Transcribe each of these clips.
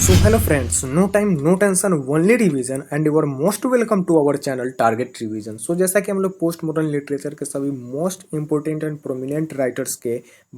So hello friends, no time, no tension, only revision and you are most welcome to our channel Target Revision. So जैसा कि हम लोग post modern literature के सभी most important and prominent writers के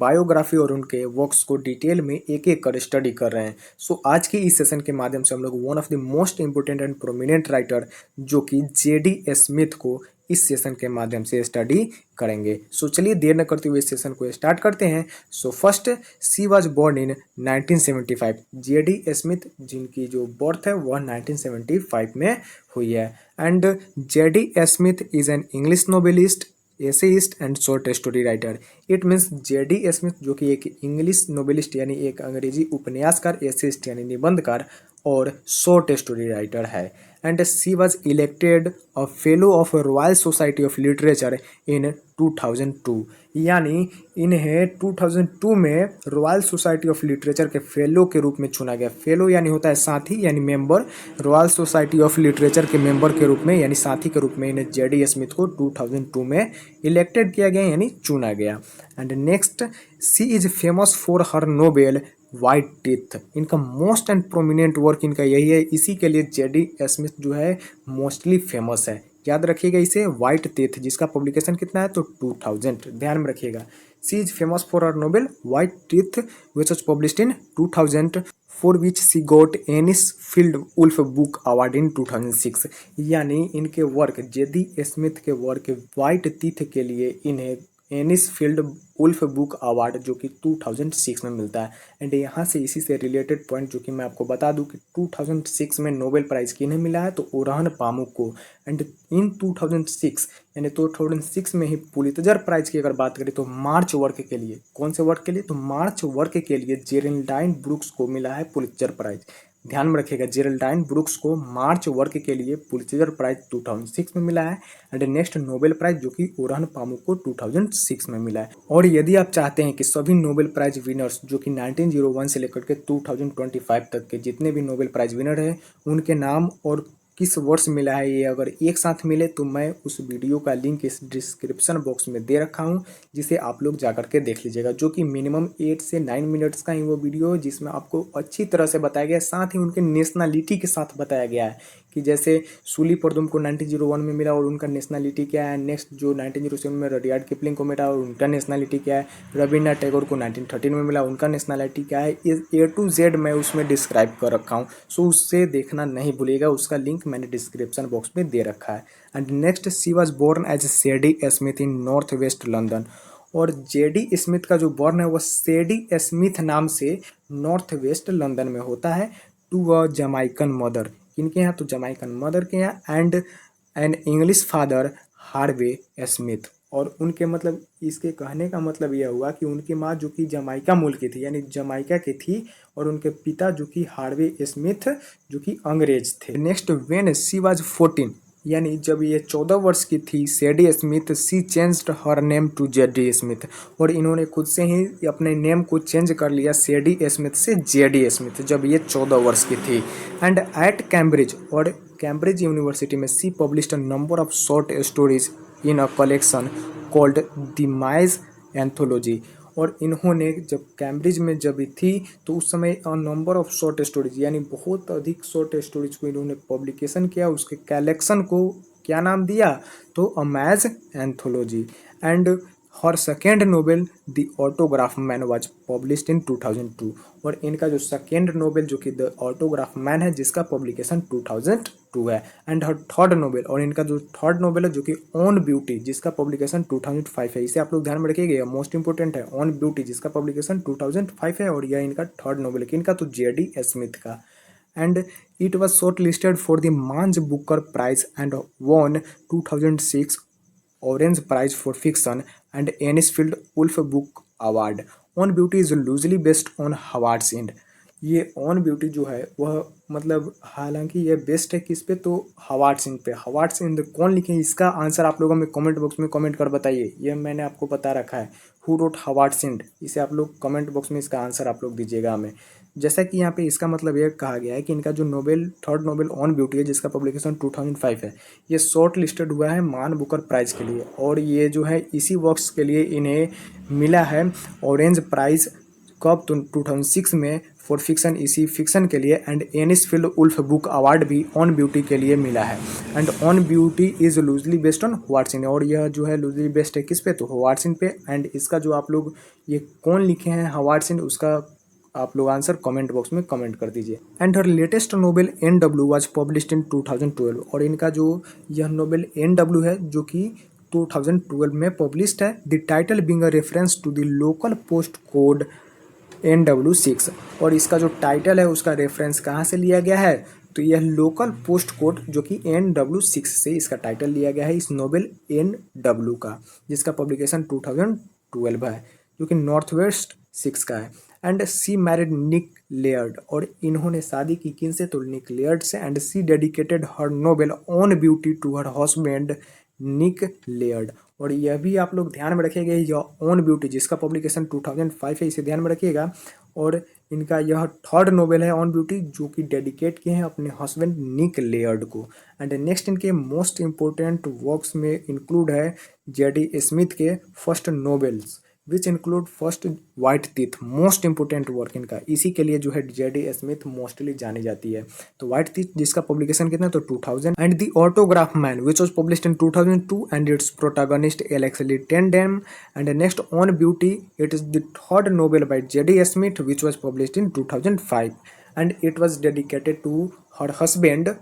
biography और उनके works को डिटेल में एक एक कर स्टडी कर रहे हैं. सो आज की इस सेशन के माध्यम से हम लोग one of the most important and prominent writer जो कि जेडी स्मिथ को इस सेशन के माध्यम से स्टडी करेंगे. सो चलिए देर न करते हुए इस सेशन को स्टार्ट करते हैं. So first, she was born in 1975. Zadie Smith जिनकी जो बर्थ है वह 1975 में हुई है. And Zadie Smith is an English novelist, essayist and short story writer. It means Zadie Smith जो कि एक इंग्लिश नोवेलिस्ट यानी एक अंग्रेजी उपन्यासकार, एसेइस्ट यानी निबंधकार और शॉर्ट स्टोरी राइटर है. And she was elected a fellow of Royal Society of Literature in 2002. यानी इन्हें 2002 में रॉयल सोसाइटी ऑफ लिटरेचर के फेलो के रूप में चुना गया. फेलो यानी होता है साथी यानी member, royal Society of Literature के मेंबर के रूप में यानी साथी के रूप में इन्हें जेडी स्मिथ को 2002 में इलेक्टेड किया गया यानी चुना गया. And next, she is famous for her novel White Teeth. इनका मोस्ट एंड प्रोमिनेंट वर्क इनका यही है, इसी के लिए जेडी स्मिथ जो है मोस्टली फेमस है. याद रखिएगा इसे, वाइट टीथ, जिसका पब्लिकेशन कितना है तो 2000, ध्यान में रखिएगा. She is famous for her novel White Teeth which was published in 2000 for which she got Anisfield Wolf Book Award in 2006. यानी इनके वर्क, जेडी स्मिथ के वर्क वाइट टीथ के लिए इन्हें Anisfield Wolf Book Award जो कि 2006 में मिलता है. एंड यहाँ से इसी से रिलेटेड पॉइंट जो कि मैं आपको बता दूं कि 2006 में नोबेल प्राइज़ किन्हें मिला है तो ओरहन पामुक को. एंड इन 2006 यानी 2006 में ही पुलित्जर प्राइज़ की अगर बात करें तो मार्च वर्क के लिए, कौन से वर्क के लिए तो मार्च वर्क के लिए जेरेल्डाइन ब्रुक्स को मिला है पुलित्जर प्राइज़. ध्यान में रखिएगा, जेरेल्डाइन ब्रुक्स को मार्च वर्क के लिए पुलित्जर प्राइज 2006 में मिला है. एंड नेक्स्ट नोबेल प्राइज जो कि ओरहन पामुक को 2006 में मिला है. और यदि आप चाहते हैं कि सभी नोबेल प्राइज विनर्स जो कि 1901 से लेकर के 2025 तक के जितने भी नोबेल प्राइज विनर हैं उनके नाम और किस वर्ष मिला है ये अगर एक साथ मिले तो मैं उस वीडियो का लिंक इस डिस्क्रिप्शन बॉक्स में दे रखा हूँ, जिसे आप लोग जाकर के देख लीजिएगा. जो कि मिनिमम 8 से 9 मिनट्स का ही वो वीडियो है जिसमें आपको अच्छी तरह से बताया गया है, साथ ही उनके नेशनलिटी के साथ बताया गया है कि जैसे सूली परदुम को 1901 में मिला और उनका नेशनलिटी क्या है. नेक्स्ट जो 1907 में रडियार्ड किपलिंग को मिला और उनका नेशनलिटी क्या है. रविन्द्रनाथ टैगोर को 1913 में मिला, उनका नेशनलिटी क्या है. A to Z मैं उसमें डिस्क्राइब कर रखा हूँ. सो उससे देखना नहीं भूलिएगा, उसका लिंक मैंने डिस्क्रिप्शन बॉक्स में दे रखा है. And next, she was born as Zadie Smith in north west London. और जेडी स्मिथ का जो बॉर्न है वह सेडी स्मिथ नाम से नॉर्थ वेस्ट लंदन में होता है. टू अ जमाइकन मदर, इनके यहाँ तो जमाइकन मदर के यहाँ. And an English father Harvey Smith. और उनके मतलब इसके कहने का मतलब यह हुआ कि उनकी माँ जो कि जमाइका मूल की थी यानी जमाइका की थी और उनके पिता जो कि हार्वे स्मिथ जो कि अंग्रेज थे. नेक्स्ट, व्हेन सी वाज 14 यानी जब ये 14 वर्ष की थी Sadie Smith, she changed her name to Zadie Smith. और इन्होंने खुद से ही अपने नेम को चेंज कर लिया सेडी स्मिथ से जेडी स्मिथ जब ये 14 वर्ष की थी. एंड एट कैम्ब्रिज, और कैम्ब्रिज यूनिवर्सिटी में she published a number of short stories in a collection called the May Anthology. और इन्होंने जब कैम्ब्रिज में जब थी तो उस समय नंबर ऑफ शॉर्ट स्टोरीज यानी बहुत अधिक शॉर्ट स्टोरीज को इन्होंने पब्लिकेशन किया. उसके कलेक्शन को क्या नाम दिया तो a May Anthology. And her second novel the Autograph Man was published in 2002. और इनका जो सेकेंड नोवेल जो कि द ऑटोग्राफ मैन है जिसका पब्लिकेशन 2002 है. एंड हर थर्ड नोवेल, और इनका जो थर्ड नोवेल है जो कि ऑन ब्यूटी जिसका पब्लिकेशन 2005 है. इसे आप लोग ध्यान में रखिएगा, मोस्ट इंपॉर्टेंट है. ऑन ब्यूटी जिसका पब्लिकेशन 2005 है और यह इनका थर्ड नोवेल है. इनका तो जेडी स्मिथ का. And it was short listed for the Man Booker Prize and won 2006 Orange Prize for Fiction and Anisfield Wolf Book Award. On Beauty is loosely based on Howard's End. ये on beauty जो है वह मतलब हालांकि ये best है किस पे तो हवार्ड्स इंड पे. हवार्ड्स इंड कौन लिखे इसका आंसर आप लोगों में कमेंट बॉक्स में कमेंट कर बताइए. ये मैंने आपको बता रखा है हु रोट हवार्ड्स इंड, इसे आप लोग कमेंट बॉक्स में इसका आंसर आप लोग दीजिएगा हमें. जैसा कि यहाँ पे इसका मतलब ये कहा गया है कि इनका जो Nobel third Nobel on beauty है जिसका पब्लिकेशन 2005 है ये शॉर्ट लिस्टेड हुआ है मान बुकर प्राइज़ के लिए. और ये जो है इसी वर्क्स के लिए इन्हें मिला है ऑरेंज प्राइज़ कब तो 2006 में फॉर फिक्शन इसी फिक्शन के लिए, and Anisfield Wolf Book Award भी ऑन ब्यूटी के लिए मिला है। And On Beauty is loosely based on Howards End, और यह जो है लूजली बेस्ड है किस पे, तो हॉवार्टसन पे। एंड इसका जो आप लोग ये कौन लिखे हैं हॉवार्टसन, उसका आप लोग आंसर कमेंट बॉक्स में कमेंट कर दीजिए। And her latest novel NW was published इन 2012, और इनका जो यह नोवेल NW है जो कि 2012 में पब्लिश्ड है। The title being a reference to the local post code NW6, और इसका जो टाइटल है उसका रेफरेंस कहाँ से लिया गया है, तो यह लोकल पोस्ट कोड जो कि NW6 से इसका टाइटल लिया गया है इस नोवेल NW का, जिसका पब्लिकेशन 2012 है, जो कि नॉर्थ वेस्ट 6 का है। And she married Nick Laird, और इन्होंने शादी की किन से, तो निक लेयर्ड से। And she dedicated her novel On Beauty to her husband Nick Laird, और यह भी आप लोग ध्यान में रखिएगा, यह ऑन ब्यूटी जिसका पब्लिकेशन 2005 है, इसे ध्यान में रखिएगा। और इनका यह थर्ड नोवेल है ऑन ब्यूटी जो कि डेडिकेट किए हैं अपने हस्बैंड निक लेयर्ड को। एंड नेक्स्ट इनके मोस्ट इंपॉर्टेंट वर्क्स में इंक्लूड है जेडी स्मिथ के first novels which include first white teeth, most important work इनका, इसी के लिए जो है जेडी स्मिथ मोस्टली जानी जाती है। तो वाइट टीथ जिसका पब्लिकेशन कितना, तो 2000। And the Autograph Man which was published in 2002, and its protagonist Alex Li Tandem. And next On Beauty, it is the third novel by Zadie Smith which was published in 2005, and it was dedicated to her husband.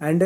And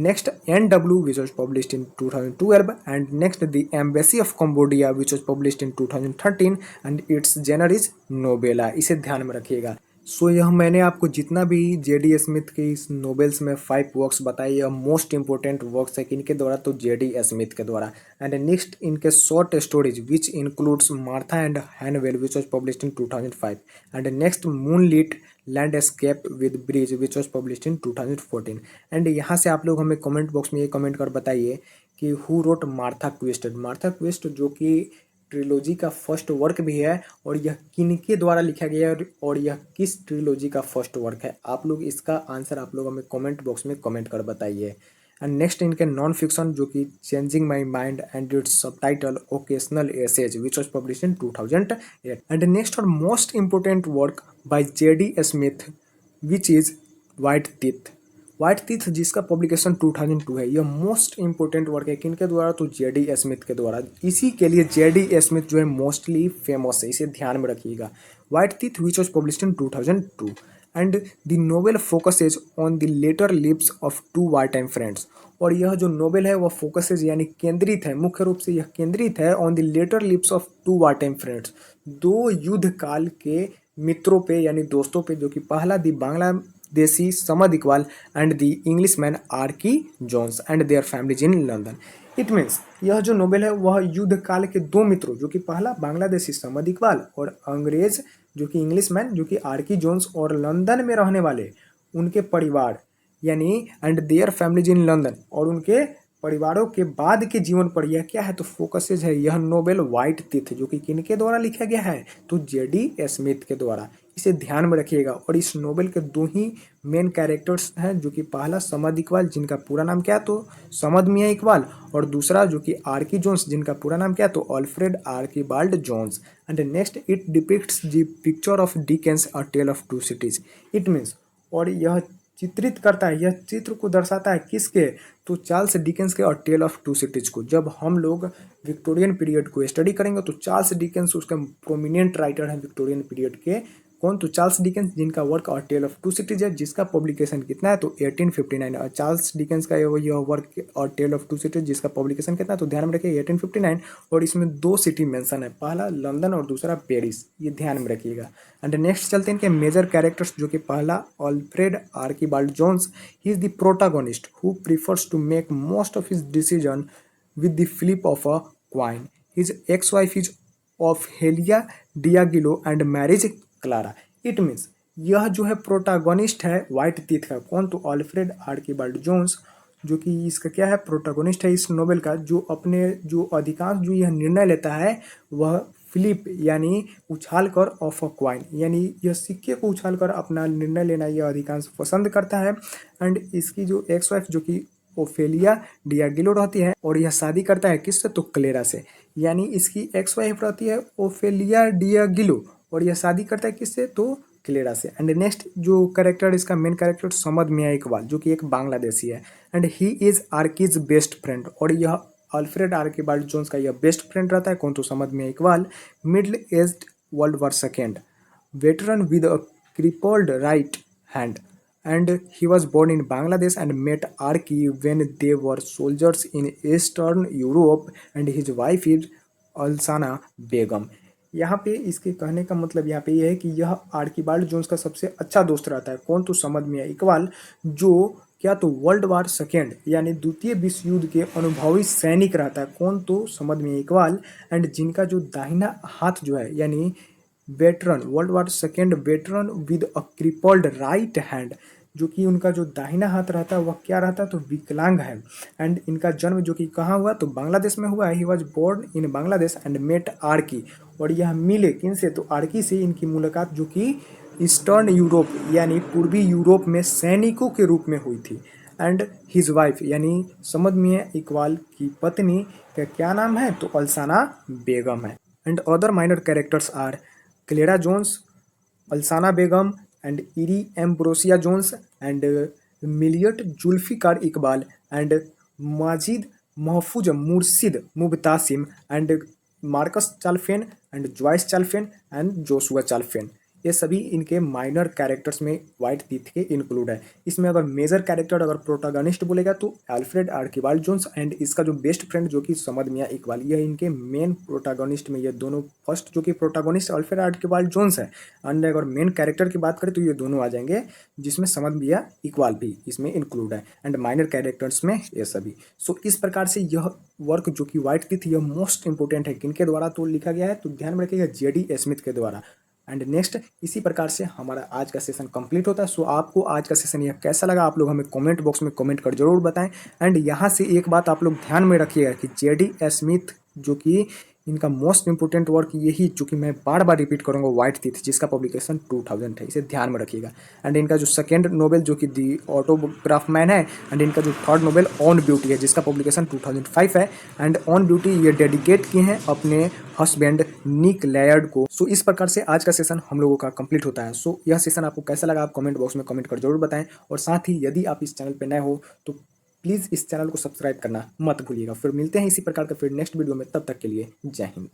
next NW which was published in 2012, and next the Embassy of Cambodia which was published in 2013, and its genre is novella, इसे ध्यान में रखिएगा। सो यह मैंने आपको जितना भी JD Smith के इस नोवेल्स में 5 वर्क्स बताए, यह मोस्ट इंपॉर्टेंट वर्क्स है किनके द्वारा, तो जेडी स्मिथ के द्वारा। एंड नेक्स्ट इनके short stories which includes Martha and Hanwell which was published in 2005, and next Moonlit Landscape with Bridge which was published in 2014। And यहाँ से आप लोग हमें कमेंट बॉक्स में ये कमेंट कर बताइए कि who wrote Martha quest. Martha quest जो कि ट्रिलोजी का फर्स्ट वर्क भी है, और यह किनके द्वारा लिखा गया है और यह किस ट्रिलोजी का फर्स्ट वर्क है, आप लोग इसका आंसर आप लोग हमें कमेंट बॉक्स में कमेंट कर बताइए। एंड नेक्स्ट इनके नॉन फिक्शन जो कि Changing My Mind and its subtitle Occasional Essays which was published in 2008। And next और most important work by Zadie Smith which is White Teeth. White Teeth जिसका publication 2002 है, यह most important work है किनके द्वारा, तो जेडी स्मिथ के द्वारा। इसी के लिए जेडी स्मिथ जो है मोस्टली फेमस है, इसे ध्यान में रखिएगा। White Teeth which was published in 2002, and the novel focuses on the later lives of two war time friends, और यह जो नोवेल है वह फोकसेज यानी केंद्रित है, मुख्य रूप से यह केंद्रित है on the later lives of two war time friends, दो युद्ध काल के मित्रों पे यानी दोस्तों पे, जो कि पहला the Bangladeshi Samad Iqbal and the Englishman Archie Jones and their families in London. It means यह जो नोवेल है वह युद्ध काल के दो मित्रों, जो कि पहला बांग्लादेशी समद इकबाल और अंग्रेज जो कि इंग्लिशमैन जो कि आर्की जोन्स, और लंदन में रहने वाले उनके परिवार यानी and their families in London, और उनके परिवारों के बाद के जीवन पर यह क्या है, तो फोकसेज है यह नोवेल वाइट टीथ, जो कि किनके द्वारा लिखा गया है, तो जेडी स्मिथ के द्वारा। इसे ध्यान में रखिएगा। और इस नोवेल के दो ही मेन कैरेक्टर्स हैं, जो कि पहला समद इकबाल जिनका पूरा नाम क्या है, तो समद मियाँ इकबाल, और दूसरा जो कि आर्की जोन्स जिनका पूरा नाम क्या है, तो Alfred Archibald Jones. And next it depicts the picture of Dickens a Tale of Two Cities. It means और यह चित्रित करता है, यह चित्र को दर्शाता है किसके, तो चार्ल्स डिकेंस के और टेल ऑफ टू सिटीज को। जब हम लोग विक्टोरियन पीरियड को स्टडी करेंगे तो चार्ल्स डिकेंस उसका प्रोमिनेंट राइटर है विक्टोरियन पीरियड के, कौन, तो चार्ल्स डिकेंस जिनका वर्क और टेल ऑफ टू सिटीज है, जिसका पब्लिकेशन कितना है, तो 1859। और चार्ल्स डिकेंस का यह वर्क और टेल ऑफ टू सिटीज जिसका पब्लिकेशन कितना है, तो ध्यान में रखिए 1859। और इसमें दो सिटी मेंशन है, पहला लंदन और दूसरा पेरिस, ये ध्यान में रखिएगा। एंड नेक्स्ट चलते हैं इनके मेजर कैरेक्टर्स, जो कि पहला Alfred Archibald Jones, he is the protagonist who prefers to make most of his decision with the flip of a coin. His ex wife is Ophelia Diagilio and marries Clara. It means यह जो है protagonist है white teeth का, कौन, तो Alfred Archibald Jones, जो कि इसका क्या है, प्रोटागोनिस्ट है इस नोवेल का, जो अपने जो अधिकांश जो यह निर्णय लेता है वह फ्लिप यानी उछाल कर ऑफ अ क्वाइन, यानी यह सिक्के को उछाल कर अपना निर्णय लेना यह अधिकांश पसंद करता है। एंड इसकी जो एक्स वाइफ जो कि ओफेलिया डियागिलो रहती है, और यह शादी करता है किससे, तो क्लेरा से, यानी इसकी एक्स वाइफ रहती है ओफेलिया डियागिलो, और यह शादी करता है किससे, तो क्लेरा से। एंड नेक्स्ट जो कैरेक्टर, इसका मेन कैरेक्टर समद मियां इकबाल, जो कि एक बांग्लादेशी है and he is Archie's best friend. और यह अल्फ्रेड आर्कीबाल्ड जोन्स का यह बेस्ट फ्रेंड रहता है। कौन? तो Samad Miah Iqbal, middle aged World War second, veteran with a crippled right hand, and he was born in Bangladesh and met Arki when they were soldiers in Eastern Europe, and his wife is अल्साना बेगम। यहाँ पे इसके कहने का मतलब यहाँ पे ये है कि यह आर्कीबाल्ड जोन्स का सबसे अच्छा दोस्त रहता है। कौन? तो समद मियां इकबाल, जो क्या तो वर्ल्ड वार सेकेंड यानी द्वितीय विश्व युद्ध के अनुभवी सैनिक रहता है। कौन? तो समद मियां इकबाल, एंड जिनका जो दाहिना हाथ जो है यानी veteran, world war second veteran with a crippled right hand, जो कि उनका जो दाहिना हाथ रहता है वह क्या रहता है? तो विकलांग है। एंड इनका जन्म जो कि कहाँ हुआ? तो बांग्लादेश में हुआ है। He was born in Bangladesh and met Archie, और यह मिले किनसे? तो आर्की से इनकी मुलाकात जो कि ईस्टर्न यूरोप यानी पूर्वी यूरोप में सैनिकों के रूप में हुई थी। एंड हिज वाइफ यानी समद मियां इकबाल की पत्नी का क्या नाम है? तो अल्साना बेगम है। And other minor characters are Clara Jones, Alsana Begum and Irie Ambrosia Jones and Millat Zulfikar Iqbal and Magid Mahfooz Murshed Mubtasim and Marcus Chalfen and Joyce Chalfen and Joshua Chalfen. ये सभी इनके माइनर कैरेक्टर्स में वाइट टीथ के इंक्लूड है। इसमें अगर मेजर कैरेक्टर, अगर प्रोटागनिस्ट बोलेगा तो अल्फ्रेड आर्कीबाल्ड जोन्स एंड इसका जो बेस्ट फ्रेंड जो कि समद मियां इकबाल, यह इनके मेन प्रोटागनिस्ट में ये दोनों। फर्स्ट जो कि प्रोटागनिस्ट अल्फ्रेड आर्कीबाल्ड जोन्स है, एंड अगर मेन कैरेक्टर की बात करें तो ये दोनों आ जाएंगे, जिसमें समद मियां इकबाल भी इसमें इंक्लूड है। एंड माइनर कैरेक्टर्स में ये सभी। सो इस प्रकार से यह वर्क जो कि वाइट टीथ, यह मोस्ट इंपोर्टेंट है। किनके द्वारा तो लिखा गया है? तो ध्यान में रखिएगा, जेडी स्मिथ के द्वारा। एंड नेक्स्ट इसी प्रकार से हमारा आज का सेशन कंप्लीट होता है। सो आपको आज का सेशन यह कैसा लगा, आप लोग हमें कमेंट बॉक्स में कमेंट कर जरूर बताएं। एंड यहाँ से एक बात आप लोग ध्यान में रखिएगा कि जेडी स्मिथ जो कि इनका मोस्ट इंपोर्टेंट वर्क यही, जो कि मैं बार बार रिपीट करूंगा, वाइट टीथ, जिसका पब्लिकेशन 2000 है, इसे ध्यान में रखिएगा। एंड इनका जो सेकेंड नोवेल जो कि दी ऑटोग्राफ मैन है, एंड इनका जो थर्ड नोवेल ऑन ब्यूटी है, जिसका पब्लिकेशन 2005 है। एंड ऑन ब्यूटी ये डेडिकेट किए हैं अपने हस्बैंड निक लैयर्ड को। सो इस प्रकार से आज का सेशन हम लोगों का कंप्लीट होता है। सो यह सेशन आपको कैसा लगा, आप कमेंट बॉक्स में कमेंट कर जरूर बताएं। और साथ ही यदि आप इस चैनल पर नए हो तो प्लीज़ इस चैनल को सब्सक्राइब करना मत भूलिएगा। फिर मिलते हैं इसी प्रकार का फिर नेक्स्ट वीडियो में, तब तक के लिए जय हिंद।